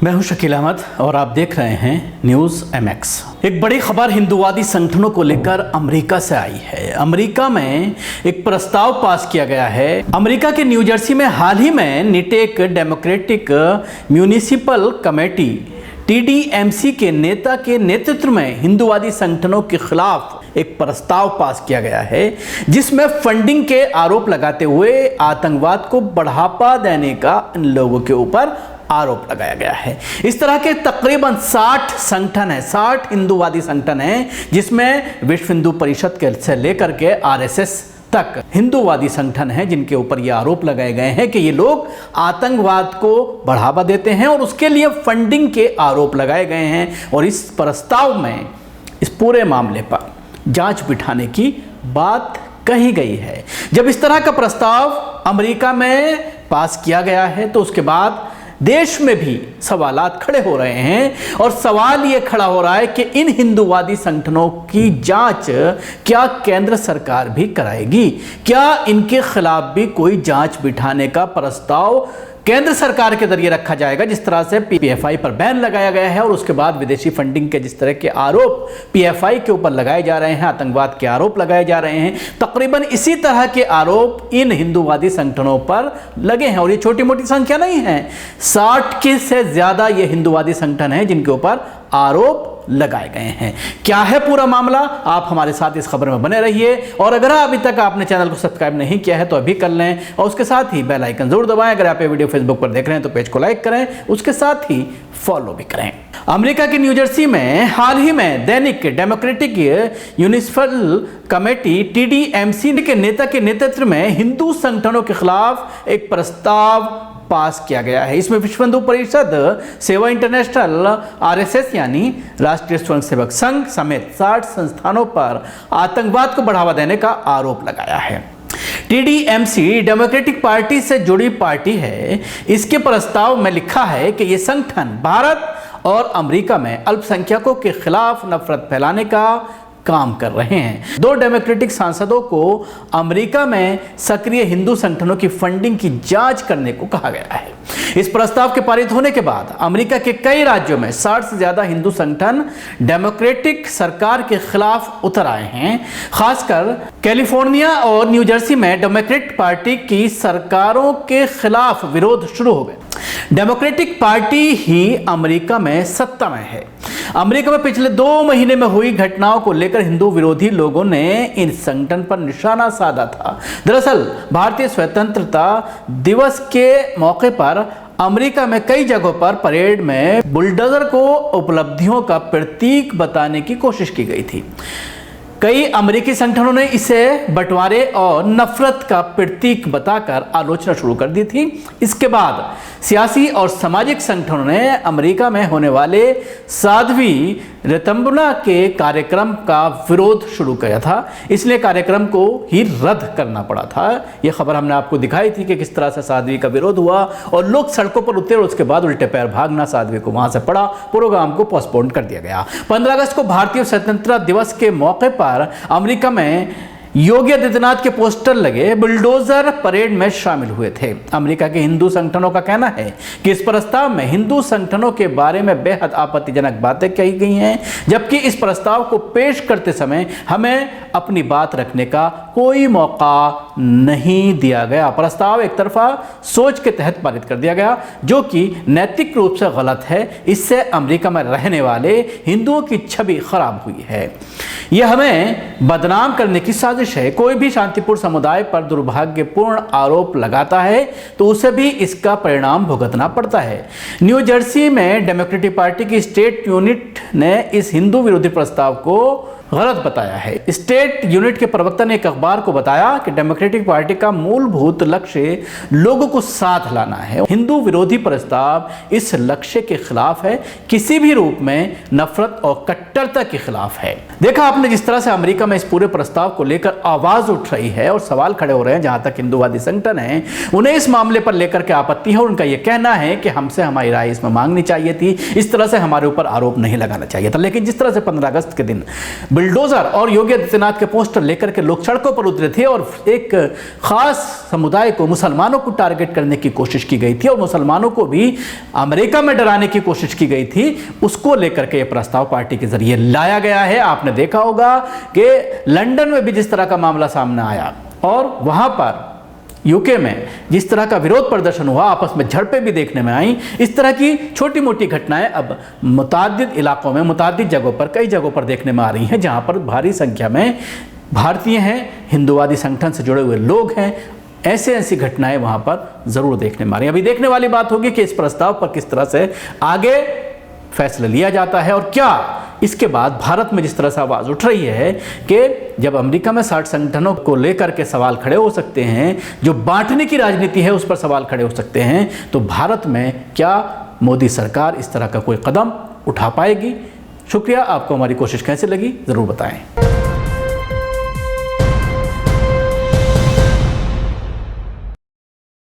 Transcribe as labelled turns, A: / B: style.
A: मैं हूं शकील अहमद और आप देख रहे हैं न्यूज़ MX। एक बड़ी खबर हिंदूवादी संगठनों को लेकर अमेरिका से आई है। अमेरिका में एक प्रस्ताव पास किया गया है। अमेरिका के न्यू जर्सी में हाल ही में निटेक डेमोक्रेटिक म्यूनिसिपल कमेटी TDMC के नेता के नेतृत्व में हिंदूवादी संगठनों के खिलाफ एक प्रस्ताव पास किया गया है, जिसमें फंडिंग के आरोप लगाते हुए आतंकवाद को बढ़ावा देने का इन लोगों के ऊपर आरोप लगाया गया है। इस तरह के तकरीबन 60 संगठन है, 60 हिंदूवादी संगठन हैं, जिसमें विश्व हिंदू परिषद के से लेकर के RSS तक हिंदूवादी संगठन हैं, जिनके ऊपर ये आरोप लगाए गए हैं कि ये लोग आतंकवाद को बढ़ावा देते हैं और उसके लिए फंडिंग के आरोप लगाए गए हैं। और इस प्रस्ताव में इस पूरे मामले पर जांच बिठाने की बात कही गई है। जब इस तरह का प्रस्ताव अमेरिका में पास किया गया है तो उसके बाद देश में भी सवालात खड़े हो रहे हैं और सवाल ये खड़ा हो रहा है कि इन हिंदूवादी संगठनों की जांच क्या केंद्र सरकार भी कराएगी? क्या इनके खिलाफ भी कोई जांच बिठाने का प्रस्ताव केंद्र सरकार के जरिए रखा जाएगा? जिस तरह से PFI पर बैन लगाया गया है और उसके बाद विदेशी फंडिंग के जिस तरह के आरोप PFI के ऊपर लगाए जा रहे हैं, आतंकवाद के आरोप लगाए जा रहे हैं, तकरीबन इसी तरह के आरोप इन हिंदूवादी संगठनों पर लगे हैं। और ये छोटी मोटी संख्या नहीं है, 60 के से ज्यादा ये हिंदूवादी संगठन हैं जिनके ऊपर आरोप लगाए गए हैं। क्या है पूरा मामला? आप हमारे साथ इस खबर में बने रहिए और अगर अभी तक आपने चैनल को सब्सक्राइब नहीं किया है तो अभी कर लें और उसके साथ ही बेल आइकन जरूर दबाएं। अगर आप ये वीडियो फेसबुक पर देख रहे हैं तो पेज को लाइक करें, उसके साथ ही फॉलो भी करें। अमेरिका के न्यू जर्सी में हाल ही में दैनिक डेमोक्रेटिक म्यूनिसिपल कमेटी TDMC के नेता के नेतृत्व में हिंदू संगठनों के खिलाफ एक प्रस्ताव पास किया गया है। इसमें विश्व हिंदू परिषद, सेवा इंटरनेशनल, RSS यानी राष्ट्रीय स्वयंसेवक संघ समेत 60 संस्थानों पर आतंकवाद को बढ़ावा देने का आरोप लगाया है। TDMC डेमोक्रेटिक पार्टी से जुड़ी पार्टी है। इसके प्रस्ताव में लिखा है कि यह संगठन भारत और अमेरिका में अल्पसंख्यकों के खिलाफ नफरत फैलाने का काम कर रहे हैं। 2 डेमोक्रेटिक सांसदों को अमेरिका में सक्रिय हिंदू संगठनों की फंडिंग की जांच करने को कहा गया है। इस प्रस्ताव के पारित होने के बाद अमेरिका के कई राज्यों में 60 से ज्यादा हिंदू संगठन डेमोक्रेटिक सरकार के खिलाफ उतर आए हैं। खासकर कैलिफोर्निया और न्यू जर्सी में डेमोक्रेटिक पार्टी की सरकारों के खिलाफ विरोध शुरू हो गए। डेमोक्रेटिक पार्टी ही अमेरिका में सत्ता में है। अमेरिका में पिछले 2 महीने में हुई घटनाओं को लेकर हिंदू विरोधी लोगों ने इन संगठन पर निशाना साधा था। दरअसल भारतीय स्वतंत्रता दिवस के मौके पर अमेरिका में कई जगहों पर परेड में बुलडोजर को उपलब्धियों का प्रतीक बताने की कोशिश की गई थी। कई अमेरिकी संगठनों ने इसे बंटवारे और नफरत का प्रतीक बताकर आलोचना शुरू कर दी थी। इसके बाद सियासी और सामाजिक संगठनों ने अमेरिका में होने वाले साध्वी ऋतंबना के कार्यक्रम का विरोध शुरू किया था, इसलिए कार्यक्रम को ही रद्द करना पड़ा था। यह खबर हमने आपको दिखाई थी कि किस तरह से साध्वी का विरोध हुआ और लोग सड़कों पर उतरे और उसके बाद उल्टे पैर भागना साध्वी को वहां से पड़ा। प्रोग्राम को पोस्टपोन कर दिया गया। 15 अगस्त को भारतीय स्वतंत्रता दिवस के मौके पर अमेरिका में योगी आदित्यनाथ के पोस्टर लगे बुलडोजर परेड में शामिल हुए थे। अमेरिका के हिंदू संगठनों का कहना है कि इस प्रस्ताव में हिंदू संगठनों के बारे में बेहद आपत्तिजनक बातें कही गई हैं, जबकि इस प्रस्ताव को पेश करते समय हमें अपनी बात रखने का कोई मौका नहीं दिया गया। प्रस्ताव एक तरफा सोच के तहत पारित कर दिया गया, जो कि नैतिक रूप से गलत है। इससे अमेरिका में रहने वाले हिंदुओं की छवि खराब हुई है। यह हमें बदनाम करने की साजिश है। कोई भी शांतिपूर्ण समुदाय पर दुर्भाग्यपूर्ण आरोप लगाता है तो उसे भी इसका परिणाम भुगतना पड़ता है। न्यू जर्सी में डेमोक्रेटिक पार्टी की स्टेट यूनिट ने इस हिंदू विरोधी प्रस्ताव को गलत बताया है। स्टेट यूनिट के प्रवक्ता ने एक अखबार को बताया कि डेमोक्रेटिक पार्टी का मूलभूत लक्ष्य लोगों को साथ लाना है। हिंदू विरोधी प्रस्ताव इस लक्ष्य के खिलाफ है, किसी भी रूप में नफरत और कट्टरता के खिलाफ है। देखा आपने जिस तरह से अमेरिका में इस पूरे प्रस्ताव को लेकर आवाज उठ रही है और सवाल खड़े हो रहे हैं। जहां तक हिंदूवादी संगठन है, उन्हें इस मामले पर लेकर के आपत्ति है और उनका यह कहना है कि हमसे हमारी राय इसमें मांगनी चाहिए थी, इस तरह से हमारे ऊपर आरोप नहीं लगाना चाहिए था। लेकिन जिस तरह से 15 अगस्त के दिन बुलडोजर और योगी आदित्यनाथ के पोस्टर लेकर के लोग सड़कों पर उतरे थे और एक खास समुदाय को, मुसलमानों को टारगेट करने की कोशिश की गई थी और मुसलमानों को भी अमेरिका में डराने की कोशिश की गई थी। उसको लेकर के यह प्रस्ताव पार्टी के जरिए लाया गया है। आपने देखा होगा कि लंदन में भी जिस तरह का मामला सामने आया और वहां पर यूके में जिस तरह का विरोध प्रदर्शन हुआ, आपस में झड़पें भी देखने में आई, इस तरह की छोटी मोटी घटनाएं अब मुतादिद इलाकों में, मुतादिद जगहों पर, कई जगहों पर देखने में आ रही हैं, जहां पर भारी संख्या में भारतीय हैं, हिंदुवादी संगठन से जुड़े हुए लोग हैं। ऐसी घटनाएं वहां पर जरूर देखने में आ रही हैं। अभी देखने वाली बात होगी कि इस प्रस्ताव पर किस तरह से आगे फैसला लिया जाता है और क्या इसके बाद भारत में जिस तरह से आवाज़ उठ रही है कि जब अमेरिका में 60 संगठनों को लेकर के सवाल खड़े हो सकते हैं, जो बांटने की राजनीति है उस पर सवाल खड़े हो सकते हैं, तो भारत में क्या मोदी सरकार इस तरह का कोई कदम उठा पाएगी? शुक्रिया। आपको हमारी कोशिश कैसे लगी ज़रूर बताएं।